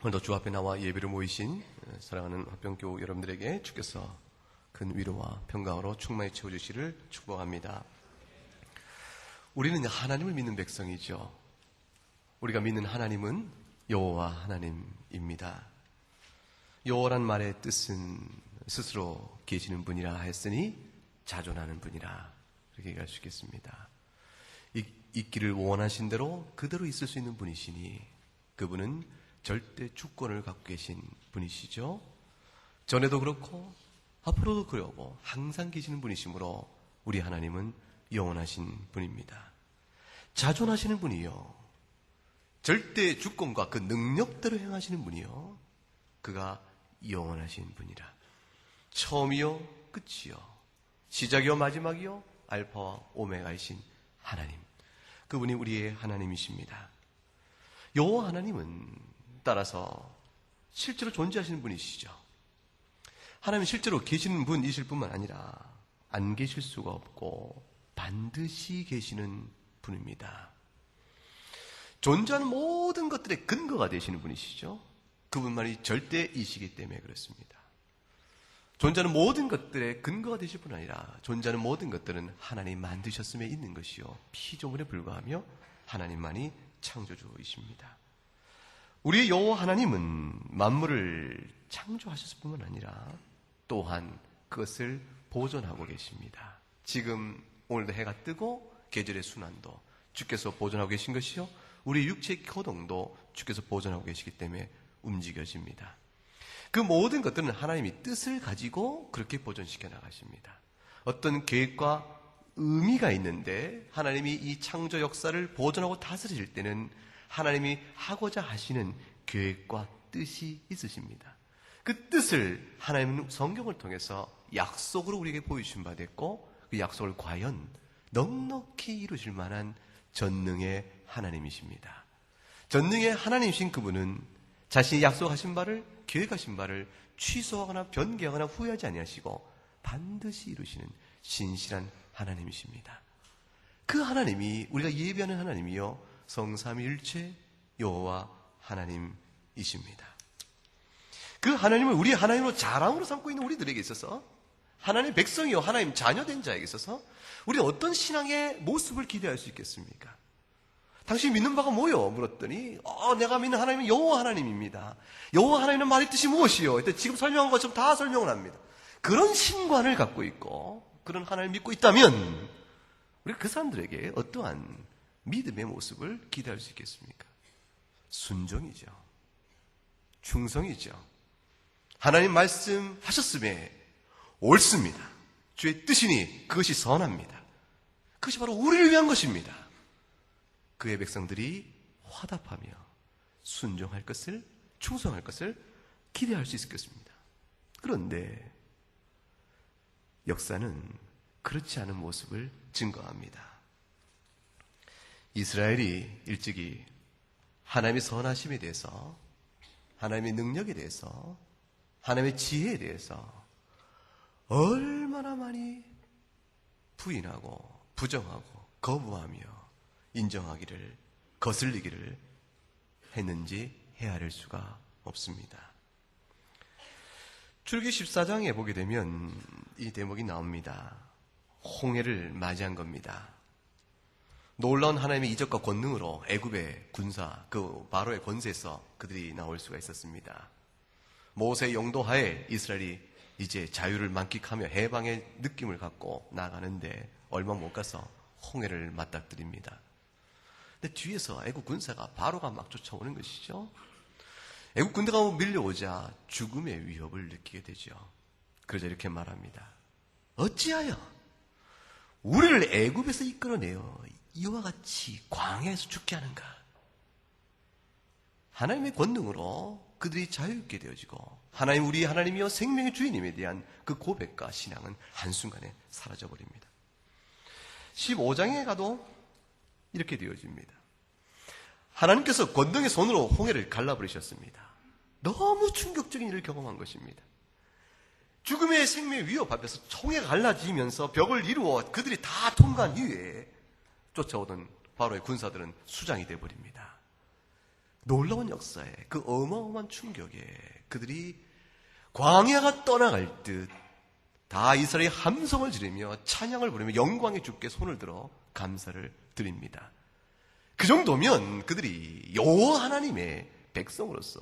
오늘도 주 앞에 나와 예배를 모이신 사랑하는 화평교우 여러분들에게 주께서 큰 위로와 평강으로 충만히 채워주시를 축복합니다. 우리는 하나님을 믿는 백성이죠. 우리가 믿는 하나님은 여호와 하나님입니다. 여호와란 말의 뜻은 스스로 계시는 분이라 했으니 자존하는 분이라 그렇게 얘기할 수 있겠습니다. 있기를 원하신 대로 그대로 있을 수 있는 분이시니 그분은 절대 주권을 갖고 계신 분이시죠. 전에도 그렇고 앞으로도 그러고 항상 계시는 분이시므로 우리 하나님은 영원하신 분입니다. 자존하시는 분이요, 절대 주권과 그 능력대로 행하시는 분이요, 그가 영원하신 분이라. 처음이요 끝이요, 시작이요 마지막이요, 알파와 오메가이신 하나님, 그분이 우리의 하나님이십니다. 여호와 하나님은 따라서 실제로 존재하시는 분이시죠. 하나님은 실제로 계시는 분이실 뿐만 아니라 안 계실 수가 없고 반드시 계시는 분입니다. 존재하는 모든 것들의 근거가 되시는 분이시죠. 그분만이 절대이시기 때문에 그렇습니다. 존재하는 모든 것들의 근거가 되실 뿐 아니라 존재하는 모든 것들은 하나님 만드셨음에 있는 것이요, 피조물에 불과하며 하나님만이 창조주이십니다. 우리의 여호와 하나님은 만물을 창조하셨을 뿐만 아니라 또한 그것을 보존하고 계십니다. 지금 오늘도 해가 뜨고 계절의 순환도 주께서 보존하고 계신 것이요, 우리 육체의 거동도 주께서 보존하고 계시기 때문에 움직여집니다. 그 모든 것들은 하나님이 뜻을 가지고 그렇게 보존시켜 나가십니다. 어떤 계획과 의미가 있는데 하나님이 이 창조 역사를 보존하고 다스리실 때는 하나님이 하고자 하시는 계획과 뜻이 있으십니다. 그 뜻을 하나님은 성경을 통해서 약속으로 우리에게 보여주신 바 됐고, 그 약속을 과연 넉넉히 이루실 만한 전능의 하나님이십니다. 전능의 하나님이신 그분은 자신이 약속하신 바를, 계획하신 바를 취소하거나 변경하거나 후회하지 아니하시고 반드시 이루시는 신실한 하나님이십니다. 그 하나님이 우리가 예배하는 하나님이요, 성삼위일체 여호와 하나님이십니다. 그 하나님을 우리 하나님으로 자랑으로 삼고 있는 우리들에게 있어서, 하나님의 백성이요 하나님 자녀된 자에게 있어서 우리는 어떤 신앙의 모습을 기대할 수 있겠습니까? 당신이 믿는 바가 뭐요? 물었더니 내가 믿는 하나님은 여호와 하나님입니다. 여호와 하나님은 말의 뜻이 무엇이요? 지금 설명한 것처럼 다 설명을 합니다. 그런 신관을 갖고 있고 그런 하나님을 믿고 있다면 우리가 그 사람들에게 어떠한 믿음의 모습을 기대할 수 있겠습니까? 순종이죠. 충성이죠. 하나님 말씀하셨음에 옳습니다. 주의 뜻이니 그것이 선합니다. 그것이 바로 우리를 위한 것입니다. 그의 백성들이 화답하며 순종할 것을, 충성할 것을 기대할 수 있겠습니다. 그런데 역사는 그렇지 않은 모습을 증거합니다. 이스라엘이 일찍이 하나님의 선하심에 대해서, 하나님의 능력에 대해서, 하나님의 지혜에 대해서 얼마나 많이 부인하고 부정하고 거부하며 인정하기를, 거슬리기를 했는지 헤아릴 수가 없습니다. 출애굽기 14장에 보게 되면 이 대목이 나옵니다. 홍해를 맞이한 겁니다. 놀라운 하나님의 이적과 권능으로 애굽의 군사, 그 바로의 권세에서 그들이 나올 수가 있었습니다. 모세의 용도하에 이스라엘이 이제 자유를 만끽하며 해방의 느낌을 갖고 나가는데 얼마 못 가서 홍해를 맞닥뜨립니다. 근데 뒤에서 애굽 군사가, 바로가 막 쫓아오는 것이죠. 애굽 군대가 밀려오자 죽음의 위협을 느끼게 되죠. 그러자 이렇게 말합니다. 어찌하여 우리를 애굽에서 이끌어내어 이와 같이 광야에서 죽게 하는가? 하나님의 권능으로 그들이 자유롭게 되어지고 하나님, 우리 하나님이여 생명의 주인님에 대한 그 고백과 신앙은 한순간에 사라져버립니다. 15장에 가도 이렇게 되어집니다. 하나님께서 권능의 손으로 홍해를 갈라버리셨습니다. 너무 충격적인 일을 경험한 것입니다. 죽음의 생명의 위협 앞에서 홍해가 갈라지면서 벽을 이루어 그들이 다 통과한 이후에 쫓아오던 바로의 군사들은 수장이 되어버립니다. 놀라운 역사에, 그 어마어마한 충격에 그들이 광야가 떠나갈 듯 다 이스라엘이 함성을 지르며 찬양을 부르며 영광의 주께 손을 들어 감사를 드립니다. 그 정도면 그들이 여호와 하나님의 백성으로서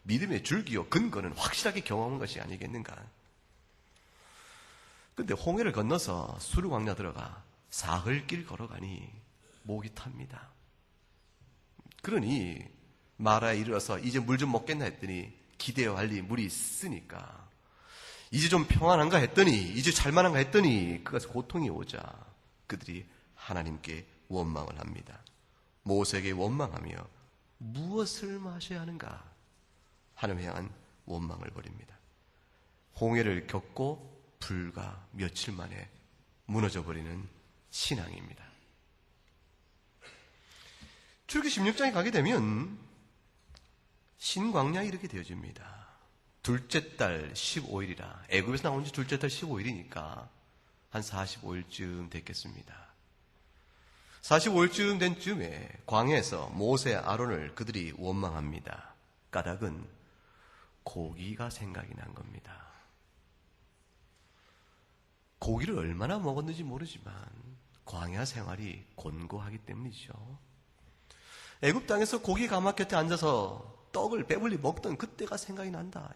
믿음의 줄기요 근거는 확실하게 경험한 것이 아니겠는가. 근데 홍해를 건너서 수르 광야 들어가 사흘길 걸어가니 목이 탑니다. 그러니 마라에 이르러서 이제 물 좀 먹겠나 했더니 기대와 달리 물이 있으니까 이제 좀 평안한가 했더니, 이제 잘만한가 했더니 그것에 고통이 오자 그들이 하나님께 원망을 합니다. 모세에게 원망하며 무엇을 마셔야 하는가? 하나님 향한 원망을 벌입니다. 홍해를 겪고 불과 며칠 만에 무너져 버리는 신앙입니다. 출애굽기 16장에 가게 되면 신광야에 이르게 되어집니다. 둘째 달 15일이라, 애굽에서 나온 지 둘째 달 15일이니까 한 45일쯤 됐겠습니다. 45일쯤 된 쯤에 광야에서 모세, 아론을 그들이 원망합니다. 까닭은 고기가 생각이 난 겁니다. 고기를 얼마나 먹었는지 모르지만 광야 생활이 곤고하기 때문이죠. 애굽 땅에서 고기 가마 곁에 앉아서 떡을 배불리 먹던 그때가 생각이 난다.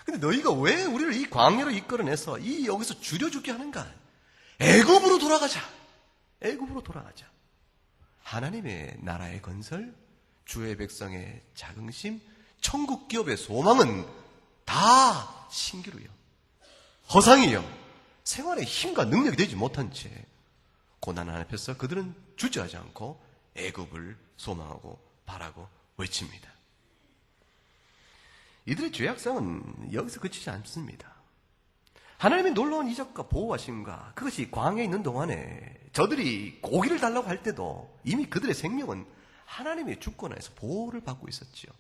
근데 너희가 왜 우리를 이 광야로 이끌어내서 여기서 줄여 죽게 하는가? 애굽으로 돌아가자. 애굽으로 돌아가자. 하나님의 나라의 건설, 주의 백성의 자긍심, 천국 기업의 소망은 다 신기루요, 허상이요, 생활의 힘과 능력이 되지 못한 채 고난 앞에서 그들은 주저하지 않고 애굽을 소망하고 바라고 외칩니다. 이들의 죄악성은 여기서 그치지 않습니다. 하나님의 놀라운 이적과 보호하심과 그것이 광야에 있는 동안에 저들이 고기를 달라고 할 때도 이미 그들의 생명은 하나님의 주권 안에서 보호를 받고 있었지요.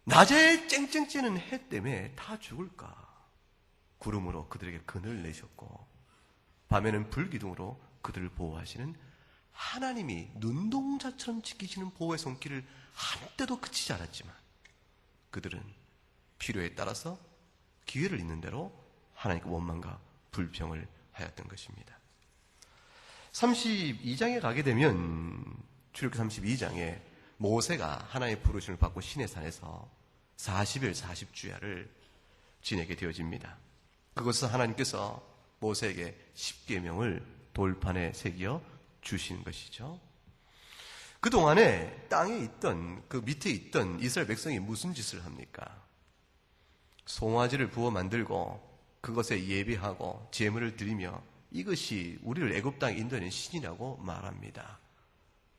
낮에 쨍쨍 찌는 해 때문에 다 죽을까 구름으로 그들에게 그늘 내셨고, 밤에는 불기둥으로 그들을 보호하시는 하나님이 눈동자처럼 지키시는 보호의 손길을 한때도 그치지 않았지만 그들은 필요에 따라서 기회를 있는 대로 하나님께 원망과 불평을 하였던 것입니다. 32장에 가게 되면, 출애굽기 32장에 모세가 하나님의 부르심을 받고 시내산에서 40일 40주야를 지내게 되어집니다. 그것은 하나님께서 모세에게 10계명을 돌판에 새겨 주신 것이죠. 그동안에 땅에 있던, 그 밑에 있던 이스라엘 백성이 무슨 짓을 합니까? 송아지를 부어 만들고 그것에 예배하고 제물을 드리며 이것이 우리를 애굽 땅에 인도하는 신이라고 말합니다.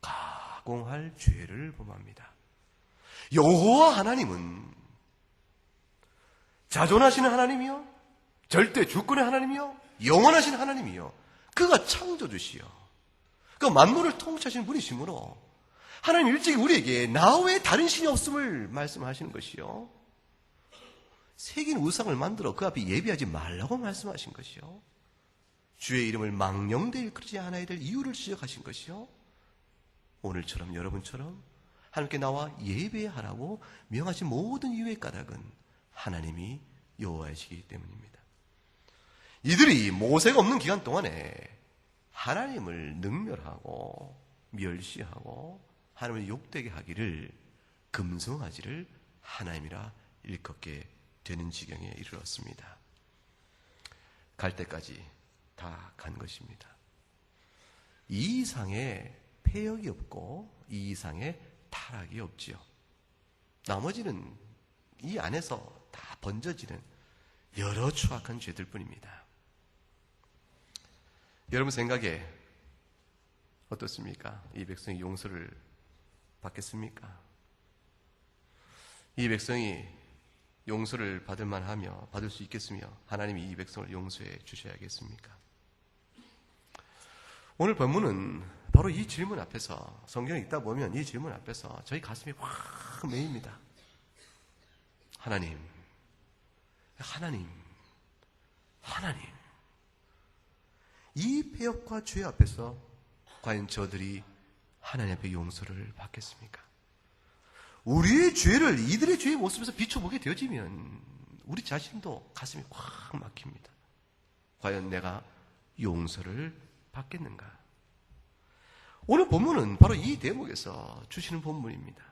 가공할 죄를 범합니다. 여호와 하나님은 자존하시는 하나님이요, 절대 주권의 하나님이요, 영원하신 하나님이요, 그가 창조주시요, 그 만물을 통치하시는 분이시므로 하나님 일찍이 우리에게 나 외에 다른 신이 없음을 말씀하시는 것이요, 새긴 우상을 만들어 그 앞에 예배하지 말라고 말씀하신 것이요, 주의 이름을 망령되이 일컬지 않아야 될 이유를 지적하신 것이요, 오늘처럼 여러분처럼 하나님께 나와 예배하라고 명하신 모든 이유의 까닭은 하나님이 여호와이시기 때문입니다. 이들이 모세가 없는 기간 동안에 하나님을 능멸하고 멸시하고 하나님을 욕되게 하기를, 금송아지를 하나님이라 일컫게 되는 지경에 이르렀습니다. 갈 때까지 다 간 것입니다. 이 이상의 폐역이 없고 이 이상의 타락이 없지요. 나머지는 이 안에서 다 번져지는 여러 추악한 죄들 뿐입니다. 여러분 생각에 어떻습니까? 이 백성이 용서를 받겠습니까? 이 백성이 용서를 받을 만하며 받을 수 있겠으며 하나님이 이 백성을 용서해 주셔야겠습니까? 오늘 본문은 바로 이 질문 앞에서, 성경에 읽다 보면 이 질문 앞에서 저희 가슴이 확 메입니다. 하나님, 이 폐역과 죄 앞에서 과연 저들이 하나님 앞에 용서를 받겠습니까? 우리의 죄를 이들의 죄의 모습에서 비춰보게 되어지면 우리 자신도 가슴이 확 막힙니다. 과연 내가 용서를 받겠는가? 오늘 본문은 바로 이 대목에서 주시는 본문입니다.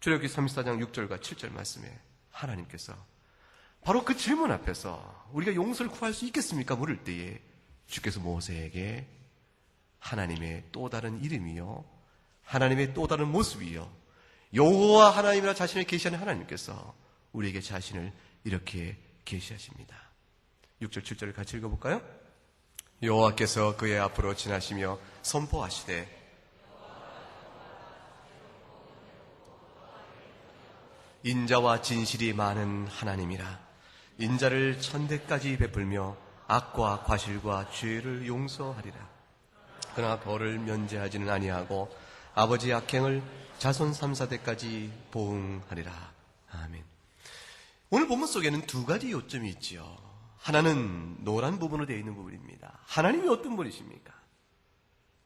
출애굽기 34장 6절과 7절 말씀에 하나님께서 바로 그 질문 앞에서 우리가 용서를 구할 수 있겠습니까? 물을 때에 주께서 모세에게 하나님의 또 다른 이름이요, 하나님의 또 다른 모습이요, 여호와 하나님이라 자신을 계시하는 하나님께서 우리에게 자신을 이렇게 계시하십니다. 6절 7절을 같이 읽어볼까요? 여호와께서 그의 앞으로 지나시며 선포하시되 인자와 진실이 많은 하나님이라. 인자를 천대까지 베풀며 악과 과실과 죄를 용서하리라. 그러나 벌을 면제하지는 아니하고 아버지의 악행을 자손 3,4대까지 보응하리라. 아멘. 오늘 본문 속에는 두 가지 요점이 있지요. 하나는 노란 부분으로 되어 있는 부분입니다. 하나님이 어떤 분이십니까?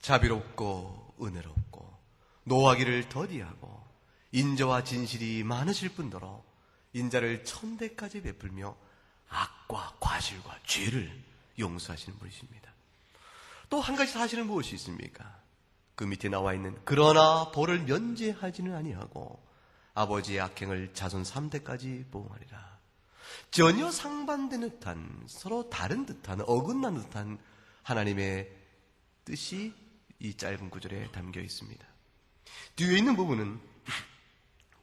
자비롭고 은혜롭고 노하기를 더디하고 인자와 진실이 많으실 뿐더러 인자를 천대까지 베풀며 악과 과실과 죄를 용서하시는 분이십니다. 또 한 가지 사실은 무엇이 있습니까? 그 밑에 나와 있는 그러나 벌을 면제하지는 아니하고 아버지의 악행을 자손 3대까지 보응하리라. 전혀 상반되는 듯한, 서로 다른 듯한, 어긋난 듯한 하나님의 뜻이 이 짧은 구절에 담겨 있습니다. 뒤에 있는 부분은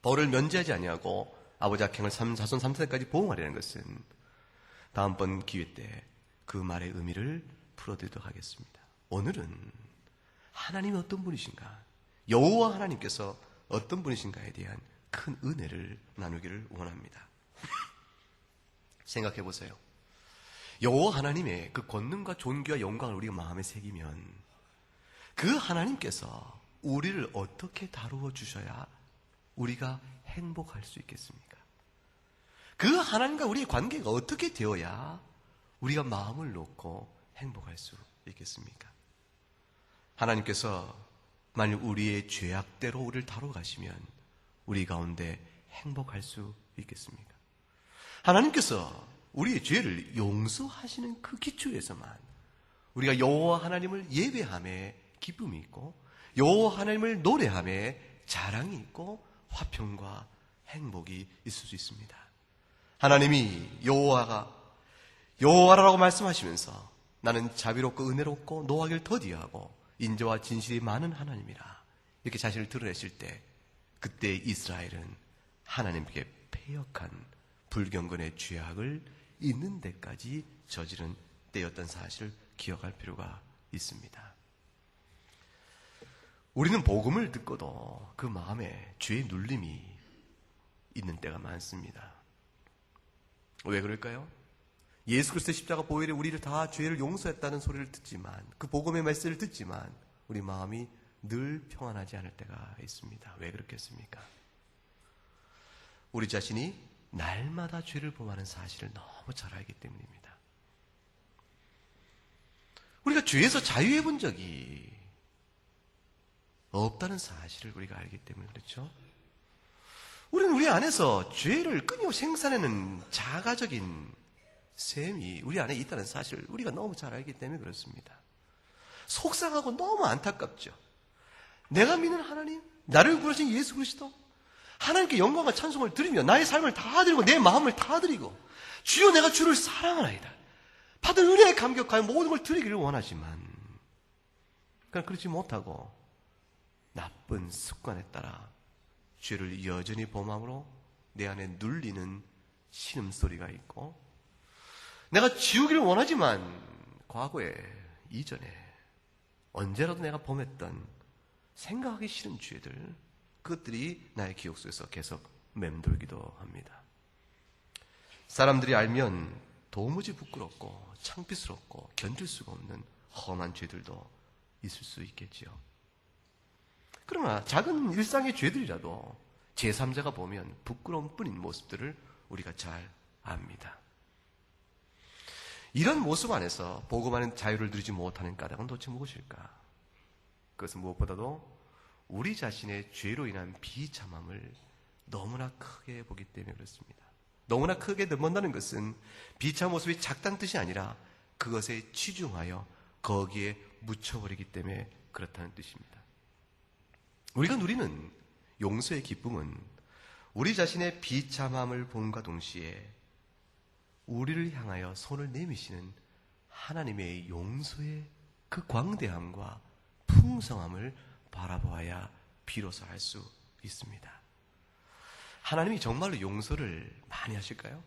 벌을 면제하지 아니하고 아버지 악행을 자손 3세까지 보응하려는 것은 다음번 기회 때 그 말의 의미를 풀어드리도록 하겠습니다. 오늘은 하나님이 어떤 분이신가, 여호와 하나님께서 어떤 분이신가에 대한 큰 은혜를 나누기를 원합니다. 생각해 보세요. 여호와 하나님의 그 권능과 존귀와 영광을 우리가 마음에 새기면 그 하나님께서 우리를 어떻게 다루어 주셔야 우리가 행복할 수 있겠습니까? 그 하나님과 우리의 관계가 어떻게 되어야 우리가 마음을 놓고 행복할 수 있겠습니까? 하나님께서 만약 우리의 죄악대로 우리를 다루어 가시면 우리 가운데 행복할 수 있겠습니까? 하나님께서 우리의 죄를 용서하시는 그 기초에서만 우리가 여호와 하나님을 예배함에 기쁨이 있고 여호와 하나님을 노래함에 자랑이 있고 화평과 행복이 있을 수 있습니다. 하나님이 여호와라고 말씀하시면서 나는 자비롭고 은혜롭고 노하기를 더디하고 인자와 진실이 많은 하나님이라 이렇게 자신을 드러내실 때 그때 이스라엘은 하나님께 패역한 불경건의 죄악을 있는 데까지 저지른 때였던 사실을 기억할 필요가 있습니다. 우리는 복음을 듣고도 그 마음에 죄의 눌림이 있는 때가 많습니다. 왜 그럴까요? 예수 그리스도의 십자가 보혈에 우리를 다 죄를 용서했다는 소리를 듣지만 그 복음의 메시지를 듣지만 우리 마음이 늘 평안하지 않을 때가 있습니다. 왜 그렇겠습니까? 우리 자신이 날마다 죄를 범하는 사실을 너무 잘 알기 때문입니다. 우리가 죄에서 자유해 본 적이 없다는 사실을 우리가 알기 때문에 그렇죠? 우리는 우리 안에서 죄를 끊임없이 생산하는 자가적인 셈이 우리 안에 있다는 사실을 우리가 너무 잘 알기 때문에 그렇습니다. 속상하고 너무 안타깝죠. 내가 믿는 하나님, 나를 구하신 예수 그리스도, 하나님께 영광과 찬송을 드리며 나의 삶을 다 드리고 내 마음을 다 드리고 주여 내가 주를 사랑하나이다. 받은 은혜에 감격하여 모든 걸 드리기를 원하지만 그러나 그렇지 못하고 나쁜 습관에 따라 죄를 여전히 범함으로 내 안에 눌리는 신음소리가 있고 내가 지우기를 원하지만 과거에 이전에 언제라도 내가 범했던 생각하기 싫은 죄들 그것들이 나의 기억 속에서 계속 맴돌기도 합니다. 사람들이 알면 도무지 부끄럽고 창피스럽고 견딜 수가 없는 험한 죄들도 있을 수 있겠지요. 그러나 작은 일상의 죄들이라도 제3자가 보면 부끄러움 뿐인 모습들을 우리가 잘 압니다. 이런 모습 안에서 복음 안에 자유를 누리지 못하는 까닭은 도대체 무엇일까? 그것은 무엇보다도 우리 자신의 죄로 인한 비참함을 너무나 크게 보기 때문에 그렇습니다. 너무나 크게 본다는 것은 비참한 모습이 작다는 뜻이 아니라 그것에 치중하여 거기에 묻혀버리기 때문에 그렇다는 뜻입니다. 우리가 누리는 용서의 기쁨은 우리 자신의 비참함을 봄과 동시에 우리를 향하여 손을 내미시는 하나님의 용서의 그 광대함과 풍성함을 바라보아야 비로소 할 수 있습니다. 하나님이 정말로 용서를 많이 하실까요?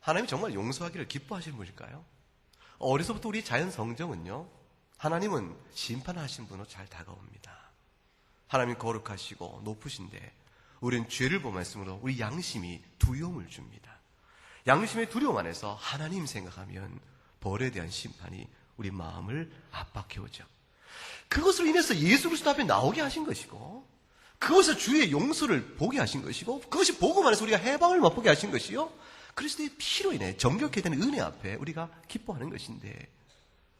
하나님이 정말 용서하기를 기뻐하시는 분일까요? 어려서부터 우리 자연 성정은요, 하나님은 심판하신 분으로 잘 다가옵니다. 하나님 거룩하시고 높으신데 우리는 죄를 범했으므로 우리 양심이 두려움을 줍니다. 양심의 두려움 안에서 하나님 생각하면 벌에 대한 심판이 우리 마음을 압박해오죠. 그것으로 인해서 예수 그리스도 앞에 나오게 하신 것이고, 그것을 주의 용서를 보게 하신 것이고, 그것이 복음 안에서 우리가 해방을 맛보게 하신 것이요, 그리스도의 피로 인해 정결케 되는 은혜 앞에 우리가 기뻐하는 것인데,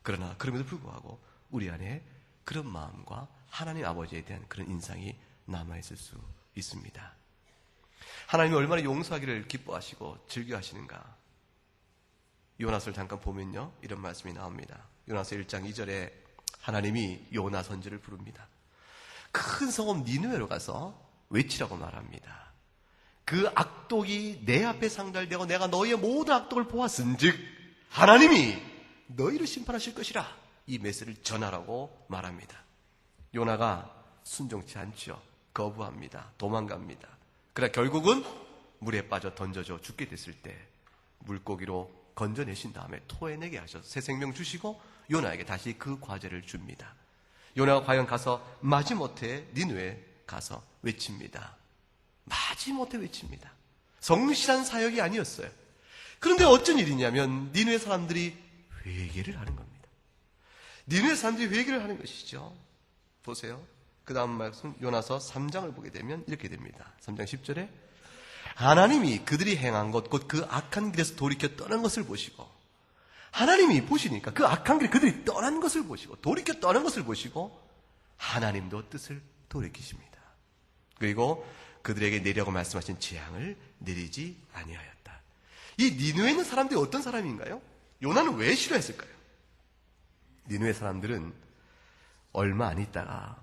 그러나 그럼에도 불구하고 우리 안에 그런 마음과 하나님 아버지에 대한 그런 인상이 남아있을 수 있습니다. 하나님이 얼마나 용서하기를 기뻐하시고 즐겨하시는가. 요나서를 잠깐 보면요, 이런 말씀이 나옵니다. 요나서 1장 2절에 하나님이 요나 선지를 부릅니다. 큰 성읍 니느웨로 가서 외치라고 말합니다. 그 악독이 내 앞에 상달되고 내가 너희의 모든 악독을 보았은즉 하나님이 너희를 심판하실 것이라, 이 메시지를 전하라고 말합니다. 요나가 순종치 않죠. 거부합니다. 도망갑니다. 그러나 결국은 물에 빠져 던져져 죽게 됐을 때 물고기로 건져내신 다음에 토해내게 하셔서 새 생명 주시고 요나에게 다시 그 과제를 줍니다. 요나가 과연 가서 마지못해 니느웨에 가서 외칩니다. 마지못해 외칩니다. 성실한 사역이 아니었어요. 그런데 어쩐 일이냐면 니느웨 사람들이 회개를 하는 겁니다. 니느웨 사람들이 회개를 하는 것이죠. 보세요. 그 다음 말씀 요나서 3장을 보게 되면 이렇게 됩니다. 3장 10절에 하나님이 그들이 행한 것, 곧 그 악한 길에서 돌이켜 떠난 것을 보시고, 하나님이 보시니까 그 악한 길에 그들이 떠난 것을 보시고 돌이켜 떠난 것을 보시고 하나님도 뜻을 돌이키십니다. 그리고 그들에게 내려고 말씀하신 재앙을 내리지 아니하였다. 이 니느웨에 있는 사람들이 어떤 사람인가요? 요나는 왜 싫어했을까요? 니느웨 사람들은 얼마 안 있다가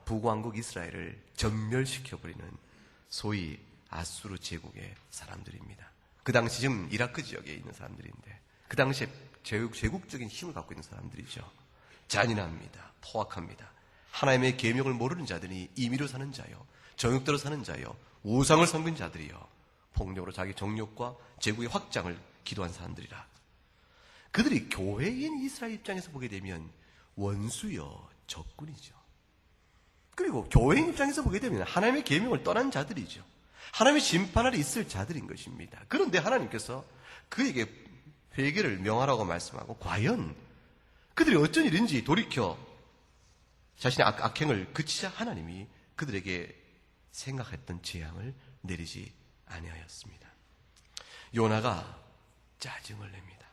북왕국 이스라엘을 전멸시켜버리는 소위 아수르 제국의 사람들입니다. 그 당시 지금 이라크 지역에 있는 사람들인데 그 당시에 제국적인 힘을 갖고 있는 사람들이죠. 잔인합니다. 포악합니다. 하나님의 계명을 모르는 자들이 임의로 사는 자요, 정욕대로 사는 자요, 우상을 섬긴 자들이요, 폭력으로 자기 정욕과 제국의 확장을 기도한 사람들이라. 그들이 교회인 이스라엘 입장에서 보게 되면 원수요, 적군이죠. 그리고 교회인 입장에서 보게 되면 하나님의 계명을 떠난 자들이죠. 하나님의 심판 아래 있을 자들인 것입니다. 그런데 하나님께서 그에게 회개를 명하라고 말씀하고, 과연 그들이 어쩐 일인지 돌이켜 자신의 악행을 그치자 하나님이 그들에게 생각했던 재앙을 내리지 아니하였습니다. 요나가 짜증을 냅니다.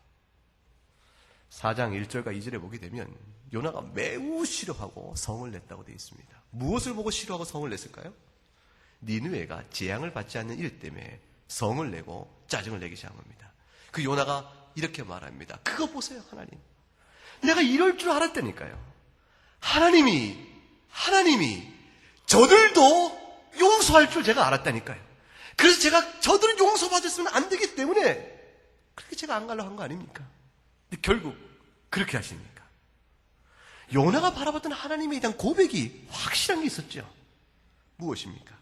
4장 1절과 2절에 보게 되면 요나가 매우 싫어하고 성을 냈다고 되어 있습니다. 무엇을 보고 싫어하고 성을 냈을까요? 니느웨가 재앙을 받지 않는 일 때문에 성을 내고 짜증을 내기 시작한 겁니다. 그 요나가 이렇게 말합니다. 그거 보세요, 하나님. 내가 이럴 줄 알았다니까요. 하나님이 저들도 용서할 줄 제가 알았다니까요. 그래서 제가 저들을 용서받았으면 안 되기 때문에 그렇게 제가 안 가려고 한 거 아닙니까? 근데 결국 그렇게 하십니까? 요나가 바라봤던 하나님에 대한 고백이 확실한 게 있었죠. 무엇입니까?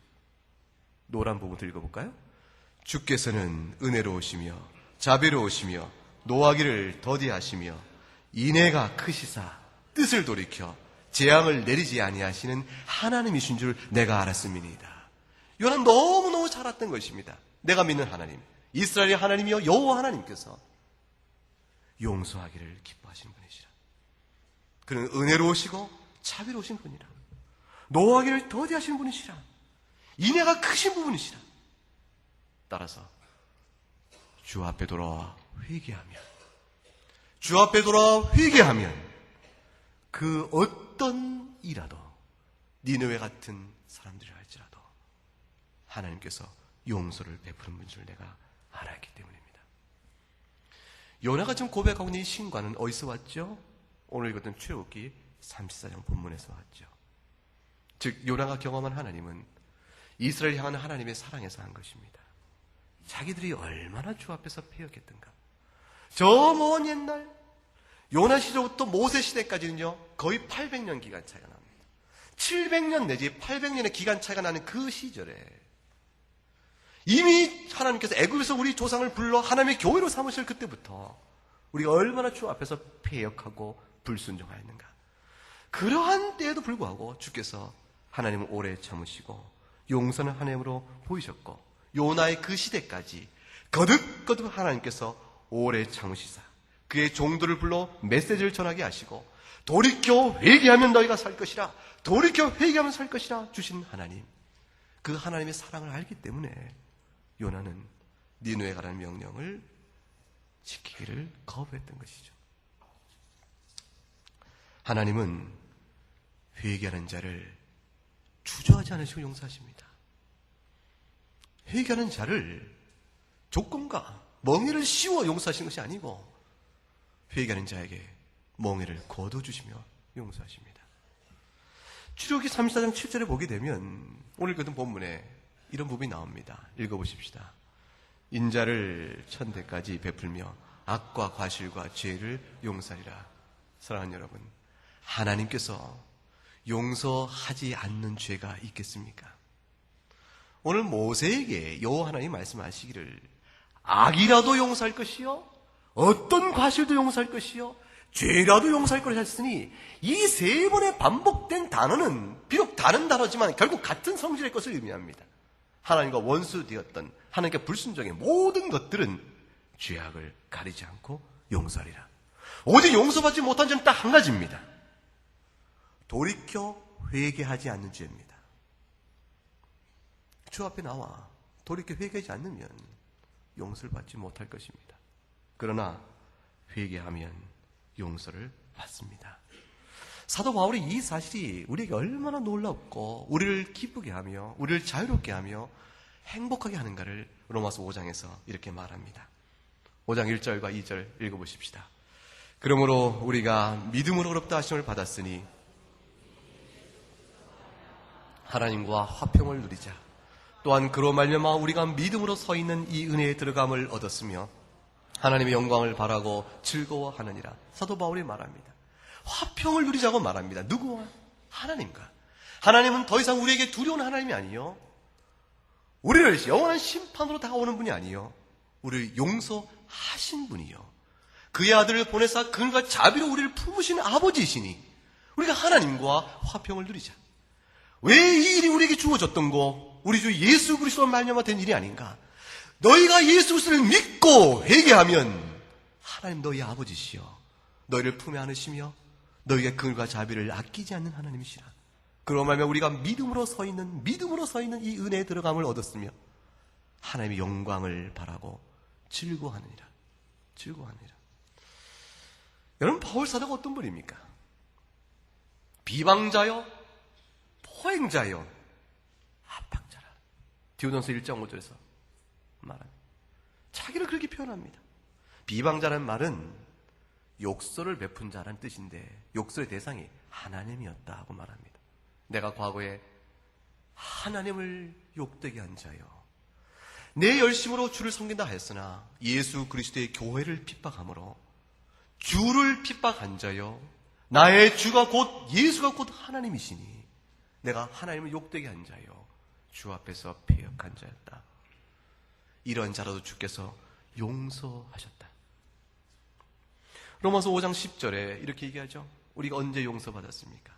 노란 부분을 읽어볼까요? 주께서는 은혜로우시며 자비로우시며 노하기를 더디하시며 인애가 크시사 뜻을 돌이켜 재앙을 내리지 아니하시는 하나님이신 줄 내가 알았음이니이다. 요나는 너무너무 잘 알았던 것입니다. 내가 믿는 하나님, 이스라엘의 하나님이여 여호와 하나님께서 용서하기를 기뻐하시는 분이시라. 그는 은혜로우시고 자비로우신 분이라. 노하기를 더디하시는 분이시라. 인애가 크신 분이시라. 따라서 주 앞에 돌아와 회개하면 그 어떤 이라도 니느웨 같은 사람들이 할지라도 하나님께서 용서를 베푸는 분인 줄 내가 알았기 때문입니다. 요나가 지금 고백하고 있는 이 신과는 어디서 왔죠? 오늘 읽었던 출애굽기 34장 본문에서 왔죠. 즉 요나가 경험한 하나님은 이스라엘 향하는 하나님의 사랑에서 한 것입니다. 자기들이 얼마나 주 앞에서 패역했던가. 저 먼 옛날 요나 시대부터 모세 시대까지는요 거의 800년 기간 차이가 납니다. 700년 내지 800년의 기간 차이가 나는 그 시절에 이미 하나님께서 애굽에서 우리 조상을 불러 하나님의 교회로 삼으실 그때부터 우리가 얼마나 주 앞에서 패역하고 불순종하였는가. 그러한 때에도 불구하고 주께서 하나님을 오래 참으시고 용서는 하나님으로 보이셨고 요나의 그 시대까지 거듭거듭 하나님께서 오래 참으시사 그의 종들을 불러 메시지를 전하게 하시고 돌이켜 회개하면 너희가 살 것이라, 돌이켜 회개하면 살 것이라 주신 하나님, 그 하나님의 사랑을 알기 때문에 요나는 니느웨 가라는 명령을 지키기를 거부했던 것이죠. 하나님은 회개하는 자를 주저하지 않으시고 용서하십니다. 회개하는 자를 조건과 멍에를 씌워 용서하시는 것이 아니고 회개하는 자에게 멍에를 거둬주시며 용서하십니다. 출애굽기 34장 7절에 보게 되면 오늘 읽었던 본문에 이런 부분이 나옵니다. 읽어보십시다. 인자를 천대까지 베풀며 악과 과실과 죄를 용서하리라. 사랑하는 여러분, 하나님께서 용서하지 않는 죄가 있겠습니까? 오늘 모세에게 여호와 하나님 말씀하시기를 악이라도 용서할 것이요 어떤 과실도 용서할 것이요 죄라도 용서할 것이라 했으니 이 세 번의 반복된 단어는 비록 다른 단어지만 결국 같은 성질의 것을 의미합니다. 하나님과 원수되었던 하나님께 불순종의 모든 것들은 죄악을 가리지 않고 용서하리라. 오직 용서받지 못한 죄는 딱 한 가지입니다. 돌이켜 회개하지 않는 죄입니다. 주 앞에 나와 돌이켜 회개하지 않으면 용서를 받지 못할 것입니다. 그러나 회개하면 용서를 받습니다. 사도 바울이 이 사실이 우리에게 얼마나 놀랍고 우리를 기쁘게 하며 우리를 자유롭게 하며 행복하게 하는가를 로마서 5장에서 이렇게 말합니다. 5장 1절과 2절 읽어보십시다. 그러므로 우리가 믿음으로 의롭다 하심을 받았으니 하나님과 화평을 누리자. 또한 그로 말미암아 우리가 믿음으로 서 있는 이 은혜에 들어감을 얻었으며 하나님의 영광을 바라고 즐거워하느니라. 사도 바울이 말합니다. 화평을 누리자고 말합니다. 누구와? 하나님과. 하나님은 더 이상 우리에게 두려운 하나님이 아니요 우리를 영원한 심판으로 다가오는 분이 아니요 우리를 용서하신 분이요 그의 아들을 보내사 그들과 자비로 우리를 품으신 아버지이시니 우리가 하나님과 화평을 누리자. 왜 이 일이 우리에게 주어졌던고? 우리 주 예수 그리스도로 말미암아 된 일이 아닌가? 너희가 예수 그리스도를 믿고 회개하면 하나님 너희 아버지시여 너희를 품에 안으시며 너희가 그들과 자비를 아끼지 않는 하나님이시라. 그로 말미암아 우리가 믿음으로 서 있는 이 은혜에 들어감을 얻었으며 하나님의 영광을 바라고 즐거워하느니라. 여러분, 바울 사도가 어떤 분입니까? 비방자요, 포행자요, 압박자라. 디오전서 1장 5절에서 말합니다. 자기를 그렇게 표현합니다. 비방자라는 말은 욕설을 베푼 자라는 뜻인데 욕설의 대상이 하나님이었다 하고 말합니다. 내가 과거에 하나님을 욕되게 한 자요, 내 열심으로 주를 섬긴다 하였으나 예수 그리스도의 교회를 핍박함으로 주를 핍박한 자요, 나의 주가 곧 예수가 곧 하나님이시니 내가 하나님을 욕되게 한 자요, 주 앞에서 패역한 자였다. 이런 자라도 주께서 용서하셨다. 로마서 5장 10절에 이렇게 얘기하죠. 우리가 언제 용서받았습니까?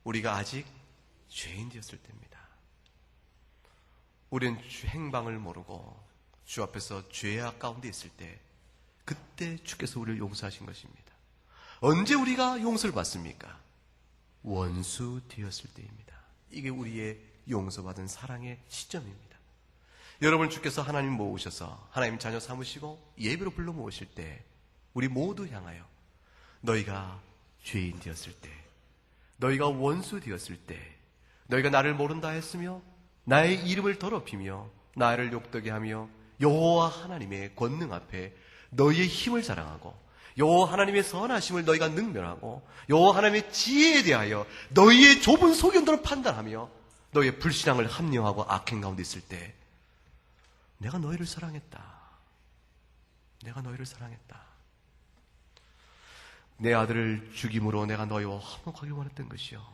우리가 아직 죄인 되었을 때입니다. 우리는 행방을 모르고 주 앞에서 죄악 가운데 있을 때 그때 주께서 우리를 용서하신 것입니다. 언제 우리가 용서를 받습니까? 원수 되었을 때입니다. 이게 우리의 용서받은 사랑의 시점입니다. 여러분, 주께서 하나님 모으셔서 하나님 자녀 삼으시고 예배로 불러 모으실 때 우리 모두 향하여 너희가 죄인 되었을 때 너희가 원수 되었을 때 너희가 나를 모른다 했으며 나의 이름을 더럽히며 나를 욕되게 하며 여호와 하나님의 권능 앞에 너희의 힘을 자랑하고 여호와 하나님의 선하심을 너희가 능멸하고 여호와 하나님의 지혜에 대하여 너희의 좁은 소견대로 판단하며 너희의 불신앙을 합리화하고 악행 가운데 있을 때 내가 너희를 사랑했다. 내가 너희를 사랑했다. 내 아들을 죽임으로 내가 너희와 화목하게 원했던 것이요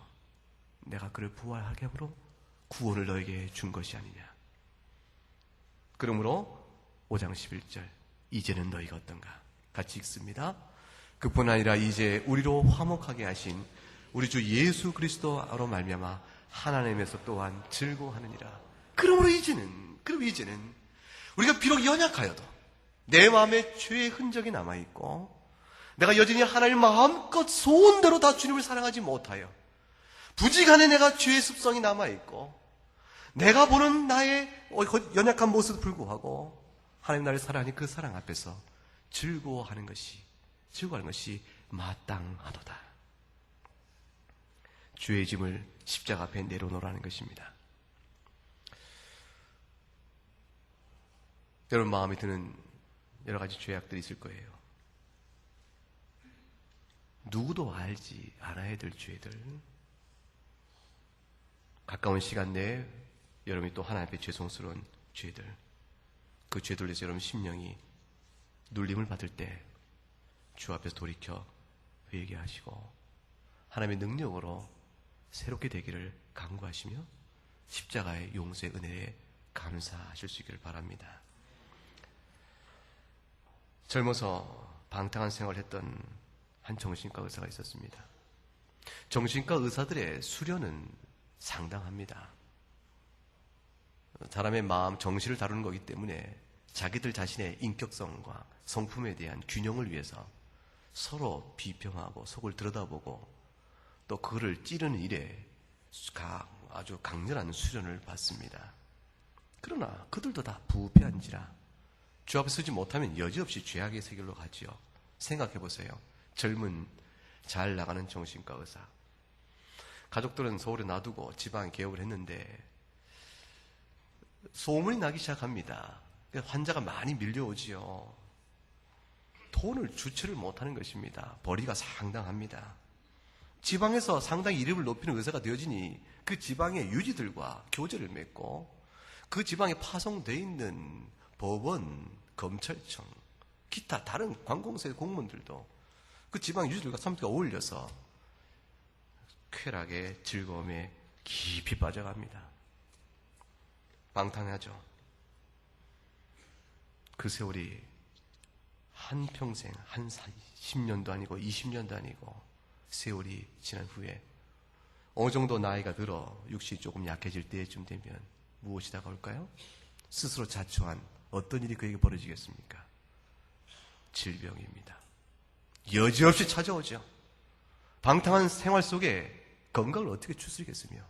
내가 그를 부활하게 함으로 구원을 너에게 준 것이 아니냐. 그러므로 5장 11절 이제는 너희가 어떤가 같이 읽습니다. 그뿐 아니라 이제 우리로 화목하게 하신 우리 주 예수 그리스도로 말미암아 하나님에서 또한 즐거워하느니라. 그러므로 이제는 우리가 비록 연약하여도 내 마음에 죄의 흔적이 남아있고 내가 여전히 하나님 마음껏 소원대로 다 주님을 사랑하지 못하여 부지간에 내가 죄의 습성이 남아있고 내가 보는 나의 연약한 모습도 불구하고 하나님 나를 사랑하니 그 사랑 앞에서 즐거워하는 것이 마땅하도다. 죄의 짐을 십자가 앞에 내려놓으라는 것입니다. 여러분 마음에 드는 여러 가지 죄악들이 있을 거예요. 누구도 알지 않아야 될 죄들, 가까운 시간 내에 여러분이 또 하나님 앞에 죄송스러운 죄들, 그 죄들로 해서 여러분 심령이 눌림을 받을 때 주 앞에서 돌이켜 회개하시고 하나님의 능력으로 새롭게 되기를 간구하시며 십자가의 용서의 은혜에 감사하실 수 있기를 바랍니다. 젊어서 방탕한 생활을 했던 한 정신과 의사가 있었습니다. 정신과 의사들의 수련은 상당합니다. 사람의 마음, 정신을 다루는 거기 때문에 자기들 자신의 인격성과 성품에 대한 균형을 위해서 서로 비평하고 속을 들여다보고 또 그를 찌르는 일에 아주 강렬한 수련을 받습니다. 그러나 그들도 다 부패한지라 주 앞에 서지 못하면 여지없이 죄악의 세계로 가지요. 생각해보세요. 젊은 잘 나가는 정신과 의사, 가족들은 서울에 놔두고 지방에 개업을 했는데 소문이 나기 시작합니다. 환자가 많이 밀려오지요. 돈을 주체를 못하는 것입니다. 벌이가 상당합니다. 지방에서 상당히 이름을 높이는 의사가 되어지니 그 지방의 유지들과 교제를 맺고 그 지방에 파송되어 있는 법원, 검찰청, 기타 다른 관공서의 공무원들도 그 지방 유지들과 함께 어울려서 쾌락의 즐거움에 깊이 빠져갑니다. 방탕하죠. 그 세월이 한평생, 한 10년도 아니고 20년도 아니고 세월이 지난 후에 어느 정도 나이가 들어 육신이 조금 약해질 때쯤 되면 무엇이 다가올까요? 스스로 자초한 어떤 일이 그에게 벌어지겠습니까? 질병입니다. 여지없이 찾아오죠. 방탕한 생활 속에 건강을 어떻게 추스리겠으며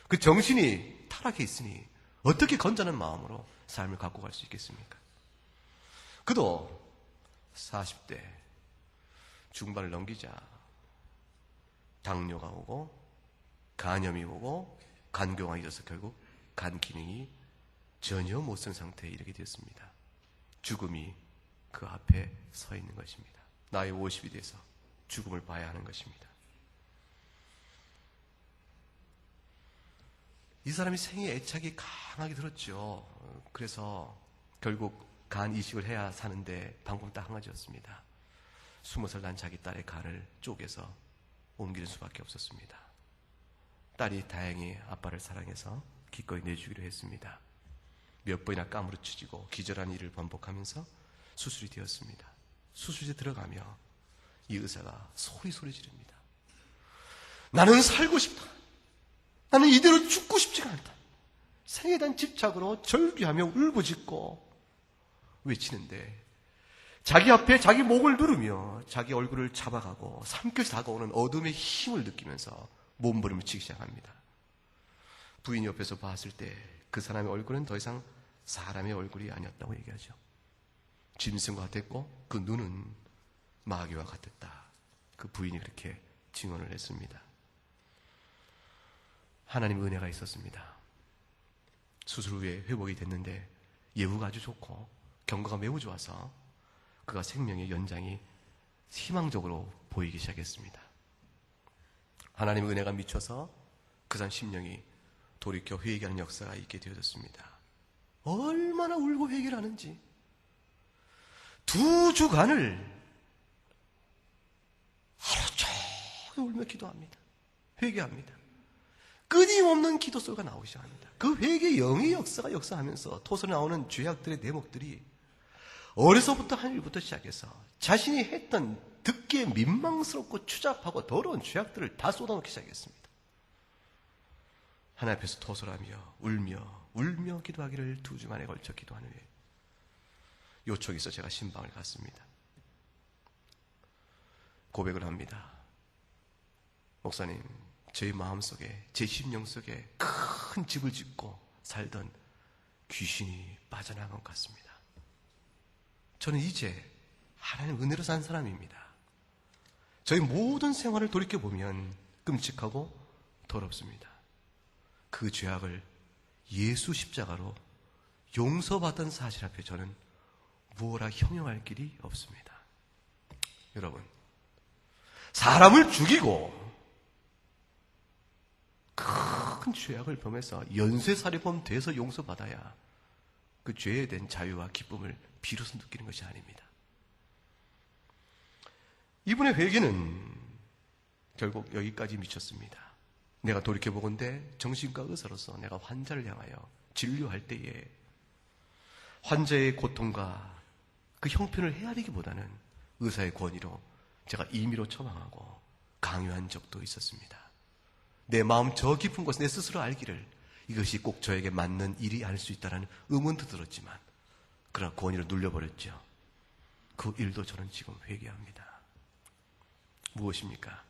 그 정신이 타락해 있으니 어떻게 건전한 마음으로 삶을 갖고 갈 수 있겠습니까? 그도 40대 중반을 넘기자 당뇨가 오고 간염이 오고 간경화가 있어서 결국 간 기능이 전혀 못 쓴 상태에 이르게 되었습니다. 죽음이 그 앞에 서 있는 것입니다. 나이 50이 돼서 죽음을 봐야 하는 것입니다. 이 사람이 생에 애착이 강하게 들었죠. 그래서 결국 간 이식을 해야 사는데 방법 딱 한 가지였습니다. 20살 난 자기 딸의 간을 쪼개서 옮기는 수밖에 없었습니다. 딸이 다행히 아빠를 사랑해서 기꺼이 내주기로 했습니다. 몇 번이나 까무러치지고 기절한 일을 반복하면서 수술이 되었습니다. 수술실에 들어가며 이 의사가 소리 지릅니다. 나는 살고 싶다. 나는 이대로 죽고 싶지가 않다. 생에 대한 집착으로 절규하며 울부짖고 외치는데 자기 앞에 자기 목을 누르며 자기 얼굴을 잡아가고 삼켜서 다가오는 어둠의 힘을 느끼면서 몸부림을 치기 시작합니다. 부인이 옆에서 봤을 때 그 사람의 얼굴은 더 이상 사람의 얼굴이 아니었다고 얘기하죠. 짐승과 같았고 그 눈은 마귀와 같았다. 그 부인이 그렇게 증언을 했습니다. 하나님의 은혜가 있었습니다. 수술 후에 회복이 됐는데 예후가 아주 좋고 경과가 매우 좋아서 그가 생명의 연장이 희망적으로 보이기 시작했습니다. 하나님의 은혜가 미쳐서 그 사람 심령이 돌이켜 회개하는 역사가 있게 되어졌습니다. 얼마나 울고 회개를 하는지 2주간을 하루 종일 울며 기도합니다. 회개합니다. 끊임없는 기도 소리가 나오기 시작합니다. 그 회개의 영의 역사가 역사하면서 토서 나오는 죄악들의 대목들이 어려서부터 한 일부터 시작해서 자신이 했던 듣기에 민망스럽고 추잡하고 더러운 죄악들을 다 쏟아놓기 시작했습니다. 하나님 앞에서 토설하며 울며 기도하기를 2주간에 걸쳐 기도한 후에 요청이 있어 제가 신방을 갔습니다. 고백을 합니다. 목사님, 제 마음속에, 제 심령 속에 큰 집을 짓고 살던 귀신이 빠져나간 것 같습니다. 저는 이제 하나님 은혜로 산 사람입니다. 저희 모든 생활을 돌이켜보면 끔찍하고 더럽습니다. 그 죄악을 예수 십자가로 용서받던 사실 앞에 저는 무엇라 형용할 길이 없습니다. 여러분, 사람을 죽이고 큰 죄악을 범해서 연쇄살인범 돼서 용서받아야 그 죄에 대한 자유와 기쁨을 비로소 느끼는 것이 아닙니다. 이분의 회개는 결국 여기까지 미쳤습니다. 내가 돌이켜보건대 정신과 의사로서 내가 환자를 향하여 진료할 때에 환자의 고통과 그 형편을 헤아리기보다는 의사의 권위로 제가 임의로 처방하고 강요한 적도 있었습니다. 내 마음 저 깊은 곳에 내 스스로 알기를 이것이 꼭 저에게 맞는 일이 아닐 수 있다는 의문도 들었지만 그러나 권위를 눌려버렸죠. 그 일도 저는 지금 회개합니다. 무엇입니까?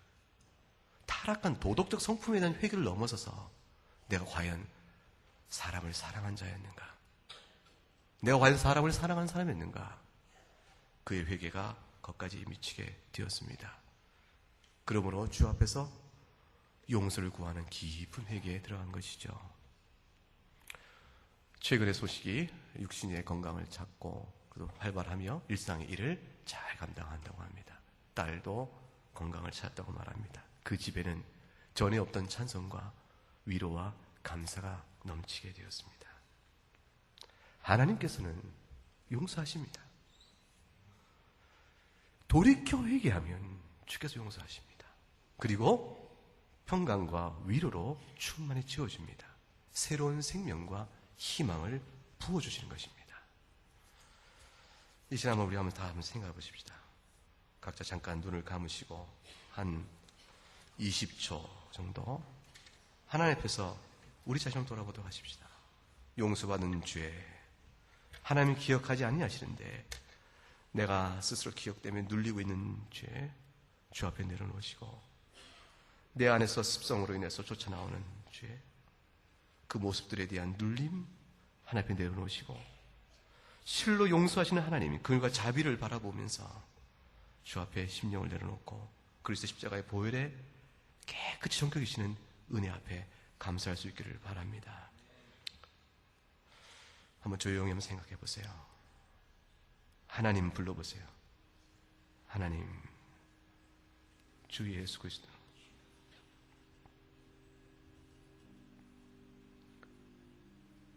타락한 도덕적 성품에 대한 회개를 넘어서서 내가 과연 사람을 사랑한 자였는가? 내가 과연 사람을 사랑하는 사람이었는가? 그의 회개가 거기까지 미치게 되었습니다. 그러므로 주 앞에서 용서를 구하는 깊은 회개에 들어간 것이죠. 최근의 소식이 육신의 건강을 찾고 활발하며 일상의 일을 잘 감당한다고 합니다. 딸도 건강을 찾았다고 말합니다. 그 집에는 전에 없던 찬송과 위로와 감사가 넘치게 되었습니다. 하나님께서는 용서하십니다. 돌이켜 회개하면 주께서 용서하십니다. 그리고 평강과 위로로 충만히 채워줍니다. 새로운 생명과 희망을 부어주시는 것입니다. 이 시간 우리 한번 생각해 보십시다. 각자 잠깐 눈을 감으시고 한 20초 정도 하나님 앞에서 우리 자신을 돌아보도록 하십시다. 용서받은 죄, 하나님이 기억하지 아니하시는데 내가 스스로 기억되며 눌리고 있는 죄, 주 앞에 내려놓으시고 내 안에서 습성으로 인해서 쫓아나오는 죄, 그 모습들에 대한 눌림 하나님 앞에 내려놓으시고 실로 용서하시는 하나님이 그들과 자비를 바라보면서 주 앞에 심령을 내려놓고 그리스도 십자가의 보혈에 깨끗이 정결이시는 은혜 앞에 감사할 수 있기를 바랍니다. 한번 조용히 한번 생각해 보세요. 하나님 불러보세요. 하나님, 주 예수 그리스도,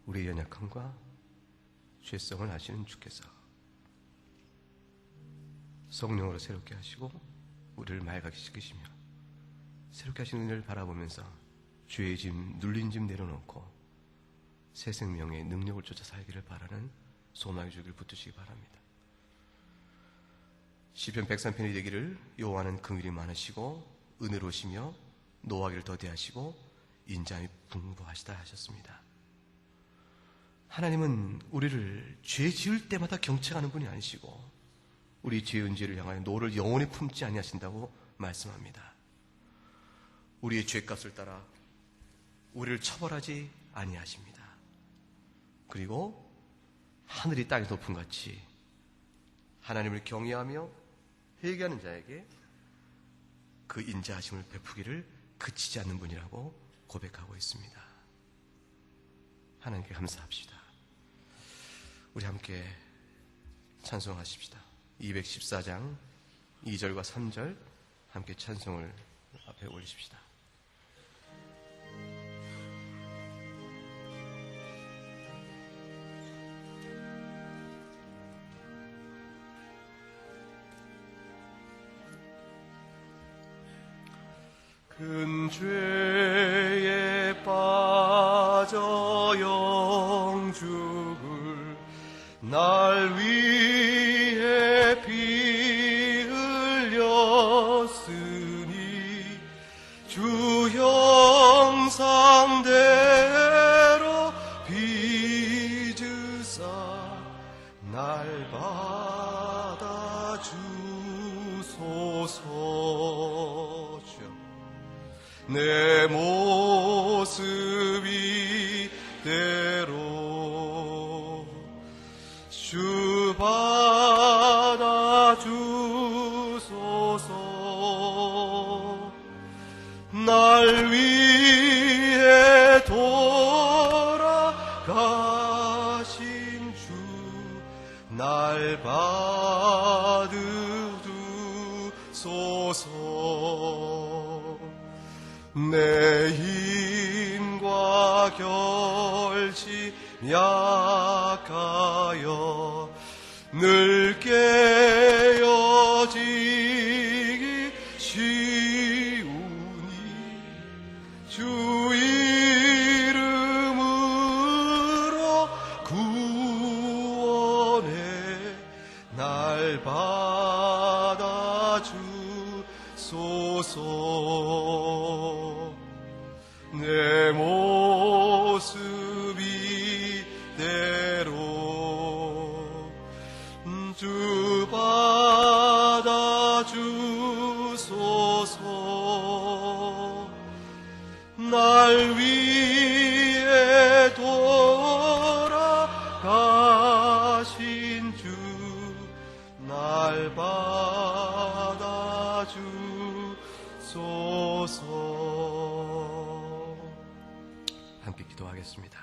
우리의 연약함과 죄성을 아시는 주께서 성령으로 새롭게 하시고 우리를 맑게 시키시며 새롭게 하시는 은혜를 바라보면서 죄의 짐, 눌린 짐 내려놓고 새 생명의 능력을 쫓아 살기를 바라는 소망의 줄기를 붙드시기 바랍니다. 시편 103편이 되기를 여호와는 긍휼이 많으시고 은혜로우시며 노하기를 더디하시고 인자함이 풍부하시다 하셨습니다. 하나님은 우리를 죄 지을 때마다 경책하는 분이 아니시고 우리 죄의 은지를 향하여 노를 영원히 품지 아니하신다고 말씀합니다. 우리의 죄값을 따라 우리를 처벌하지 아니하십니다. 그리고 하늘이 땅이 높은 같이 하나님을 경외하며 회개하는 자에게 그 인자하심을 베푸기를 그치지 않는 분이라고 고백하고 있습니다. 하나님께 감사합시다. 우리 함께 찬송하십시다. 214장 2절과 3절 함께 찬송을 앞에 올리십시다. 큰 죄에 빠져 영죽을 날 위해 피 흘렸으니 주 형상대로 빚으사 날 받아 주소서. 내 모습 이대로 주 받아 주소서. 날 위해 돌아가신 주 날 받아 주소서. 내 힘과 결심 약하여 늘 깨어지기 쉬우니 주 이름으로 구원해 날 받아 주소서. 내 모습 이대로 주 받아 주소서. 날 위해 돌아가신 주 날 받아 주소서. 함께 기도하겠습니다.